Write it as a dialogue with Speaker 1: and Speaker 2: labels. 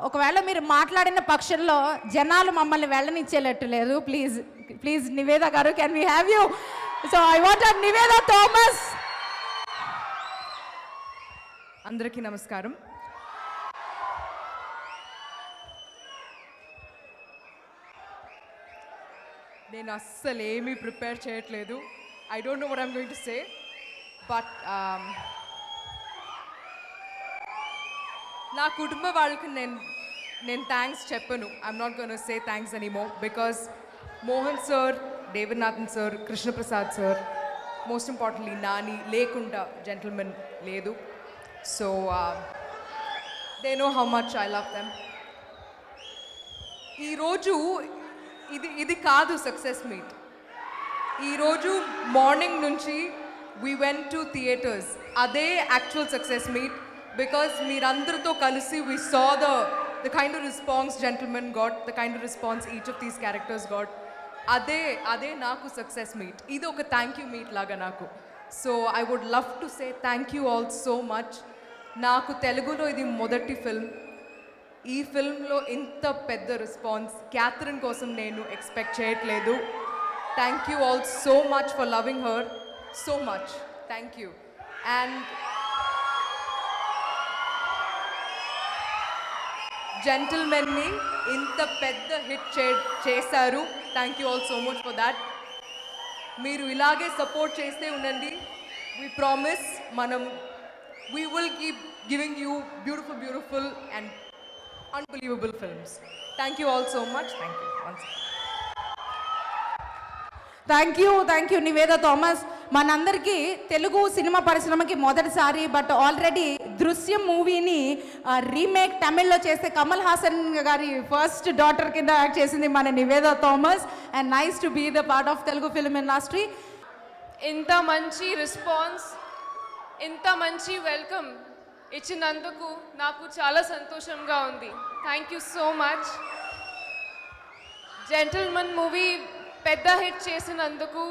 Speaker 1: ఒకవేళ మీరు మాట్లాడిన పక్షంలో జనాలు మమ్మల్ని వెళ్ళనిచ్చేటట్టు లేదు. ప్లీజ్ ప్లీజ్ నివేద గారు, can we have you? So I want Nivetha Thomas.
Speaker 2: అందరికీ నమస్కారం. నేను అస్సలు ఏమీ ప్రిపేర్ చేయట్లేదు. I don't know what I'm going to say, but నా కుటుంబ వాళ్ళకి నేను థ్యాంక్స్ చెప్పను. I'm not going to say thanks anymore because Mohan sir, Devanathan sir, Krishnaprasad sir, most importantly Nani లేకుండా జెంటిల్మెన్ లేదు. So they know how much I love them. ఈరోజు ఇది కాదు సక్సెస్ మీట్. ఈరోజు మార్నింగ్ నుంచి వీ వెంట్ టు థియేటర్స్. అదే యాక్చువల్ సక్సెస్ మీట్ బికాస్ మీరందరితో కలిసి we saw the kind of response Gentleman got, the kind of response each of these characters got. అదే నాకు సక్సెస్ మీట్. ఇది ఒక థ్యాంక్ యూ మీట్ లాగా నాకు. So I would love to say thank you all so much. నాకు తెలుగులో ఇది మొదటి ఫిల్మ్. ఈ ఫిల్మ్లో ఇంత పెద్ద రెస్పాన్స్ క్యాథరిన్ కోసం నేను ఎక్స్పెక్ట్ చేయట్లేదు. Thank you all so much for loving her so much. Thank you. And జెంటిల్మెన్ని ఇంత పెద్ద హిట్ చేశారు. Thank you all so much for that. మీరు ఇలాగే సపోర్ట్ చేస్తే ఉండండి. We promise we will keep giving you beautiful and unbelievable films. Thank you all so much. Thank you once again.
Speaker 1: Thank you Nivetha Thomas. మనందరికీ తెలుగు cinema పరిశ్రమకి మొదటిసారి, but already దృశ్యం మూవీని రీమేక్ తమిళ్లో చేస్తే కమల్ హాసన్ గారి ఫస్ట్ డాటర్ కింద యాక్ట్ చేసింది మన Nivetha Thomas. And nice to be the part of Telugu film industry.
Speaker 3: ఇంత మంచి రెస్పాన్స్, ఇంత మంచి వెల్కమ్ ఇచ్చినందుకు నాకు చాలా సంతోషంగా ఉంది. Thank you so much. Gentleman movie పెద్ద హిట్ చేసినందుకు